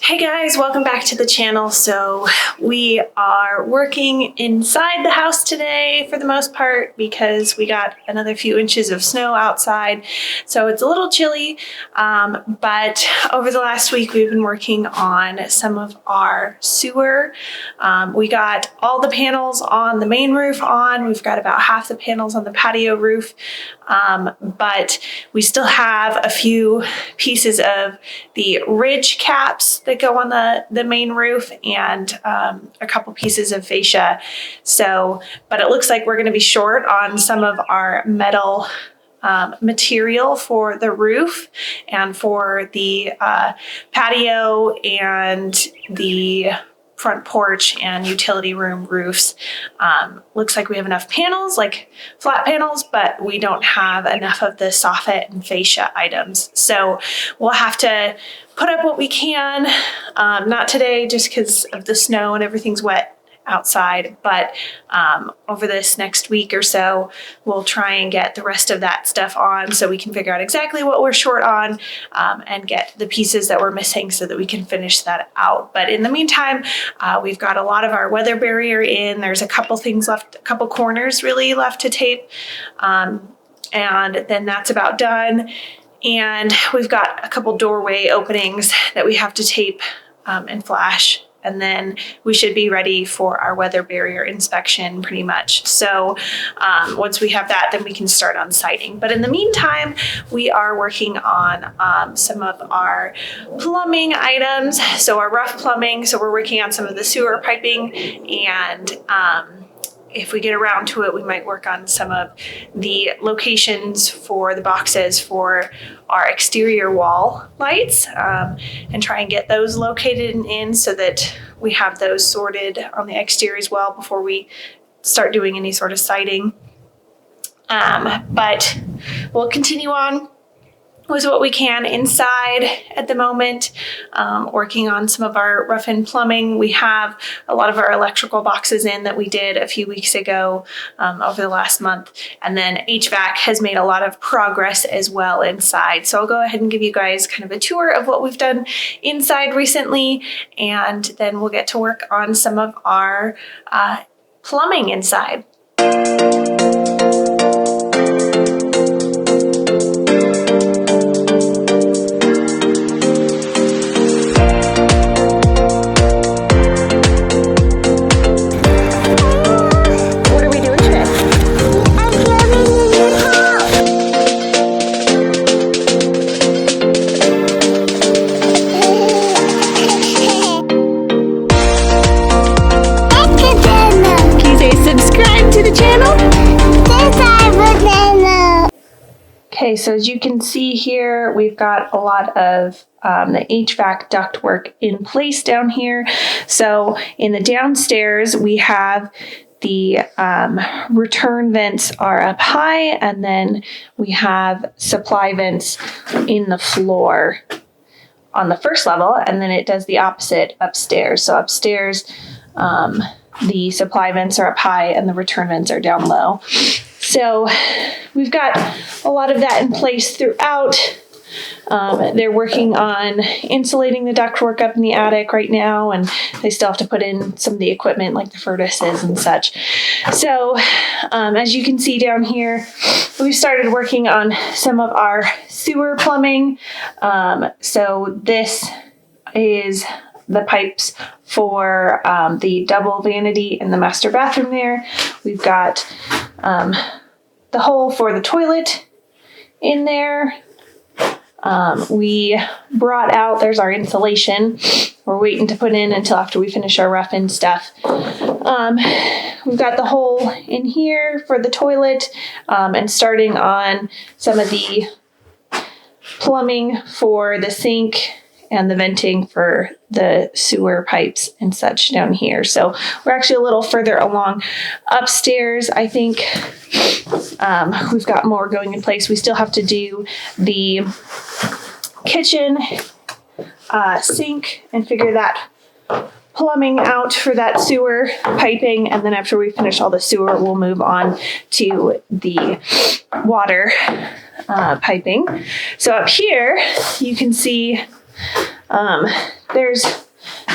Hey guys, welcome back to the channel. So we are working inside the house today for the most part because we got another few inches of snow outside. So it's a little chilly, but over the last week we've been working on some of our sewer. We got all the panels on the main roof on. We've got about half the panels on the patio roof, but we still have a few pieces of the ridge caps that go on the main roof and a couple pieces of fascia. So, but it looks like we're going to be short on some of our metal material for the roof and for the patio and the front porch and utility room roofs. Looks like we have enough panels, like flat panels, but we don't have enough of the soffit and fascia items. So we'll have to put up what we can, not today just because of the snow and everything's wet outside, but over this next week or so, we'll try and get the rest of that stuff on so we can figure out exactly what we're short on and get the pieces that we're missing so that we can finish that out. But in the meantime, we've got a lot of our weather barrier in. There's a couple things left, a couple corners really left to tape, and then that's about done. And we've got a couple doorway openings that we have to tape and flash. And then we should be ready for our weather barrier inspection pretty much. So once we have that, then we can start on siding. But in the meantime, we are working on some of our plumbing items. So our rough plumbing. So we're working on some of the sewer piping, and if we get around to it, we might work on some of the locations for the boxes for our exterior wall lights and try and get those located in so that we have those sorted on the exterior as well before we start doing any sort of siding. But we'll continue on with what we can inside at the moment, working on some of our rough-in plumbing. We have a lot of our electrical boxes in that we did a few weeks ago over the last month. And then HVAC has made a lot of progress as well inside. So I'll go ahead and give you guys kind of a tour of what we've done inside recently, and then we'll get to work on some of our plumbing inside. Okay, so as you can see here, we've got a lot of the HVAC ductwork in place down here. So in the downstairs, we have the return vents are up high, and then we have supply vents in the floor on the first level, and then it does the opposite upstairs. So upstairs, the supply vents are up high and the return vents are down low. So we've got a lot of that in place throughout. They're working on insulating the ductwork up in the attic right now, and they still have to put in some of the equipment like the furnaces and such. So as you can see down here, we've started working on some of our sewer plumbing. So this is the pipes for the double vanity in the master bathroom there. We've got the hole for the toilet in there. We brought out, there's our insulation. We're waiting to put in until after we finish our rough-in stuff. We've got the hole in here for the toilet, and starting on some of the plumbing for the sink and the venting for the sewer pipes and such down here. So we're actually a little further along upstairs. I think we've got more going in place. We still have to do the kitchen sink and figure that plumbing out for that sewer piping. And then after we finish all the sewer, we'll move on to the water piping. So up here, you can see there's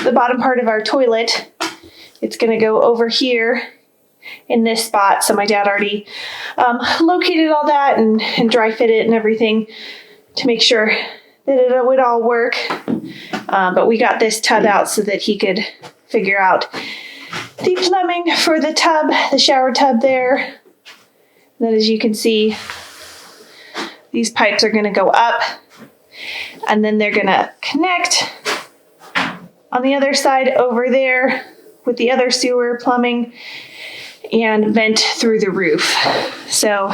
the bottom part of our toilet. It's going to go over here in this spot. So my dad already located all that and dry fit it and everything to make sure that it would all work. But we got this tub out so that he could figure out the plumbing for the tub, the shower tub there. And then as you can see, these pipes are going to go up and then they're going to connect on the other side over there with the other sewer plumbing and vent through the roof. So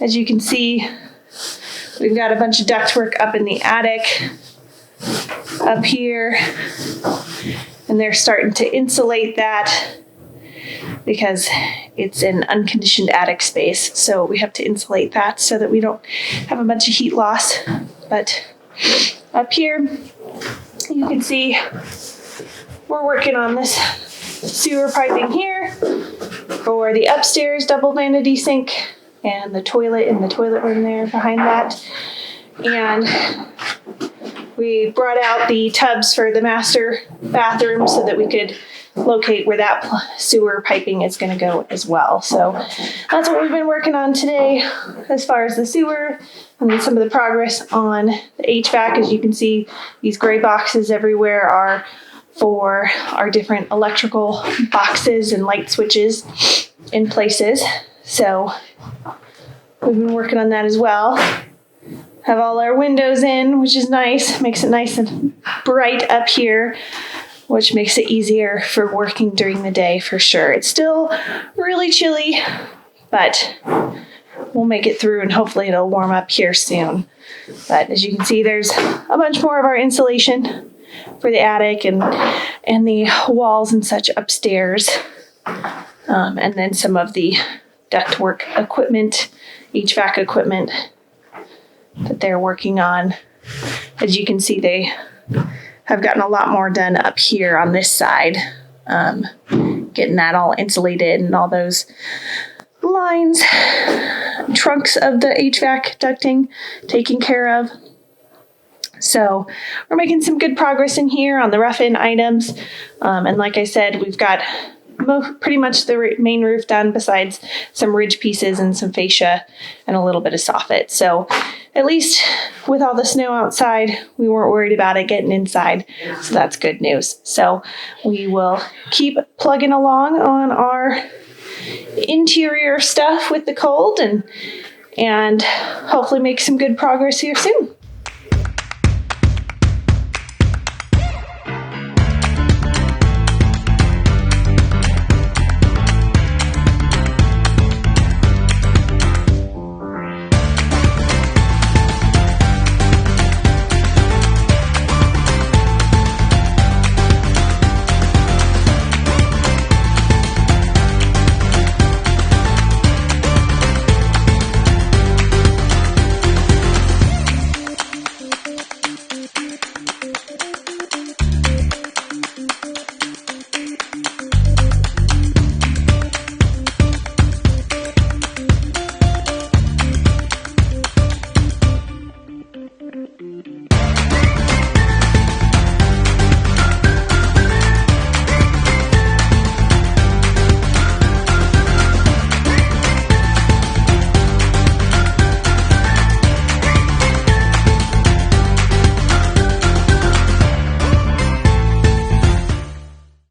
as you can see, we've got a bunch of ductwork up in the attic up here, and they're starting to insulate that because it's an unconditioned attic space. So we have to insulate that so that we don't have a bunch of heat loss. But up here, you can see we're working on this sewer piping here for the upstairs double vanity sink and the toilet in the toilet room there behind that. And we brought out the tubs for the master bathroom so that we could locate where that sewer piping is going to go as well. So that's what we've been working on today as far as the sewer and then some of the progress on the HVAC. As you can see, these gray boxes everywhere are for our different electrical boxes and light switches in places. So we've been working on that as well. Have all our windows in, which is nice. Makes it nice and bright up here, which makes it easier for working during the day for sure. It's still really chilly, but we'll make it through and hopefully it'll warm up here soon. But as you can see, there's a bunch more of our insulation for the attic and the walls and such upstairs. And then some of the ductwork equipment, HVAC equipment that they're working on. As you can see, they have gotten a lot more done up here on this side, getting that all insulated and all those lines, trunks of the HVAC ducting taken care of. So we're making some good progress in here on the rough-in items. And like I said, we've got pretty much the main roof done besides some ridge pieces and some fascia and a little bit of soffit. So at least with all the snow outside, we weren't worried about it getting inside. So that's good news. So we will keep plugging along on our interior stuff with the cold and hopefully make some good progress here soon.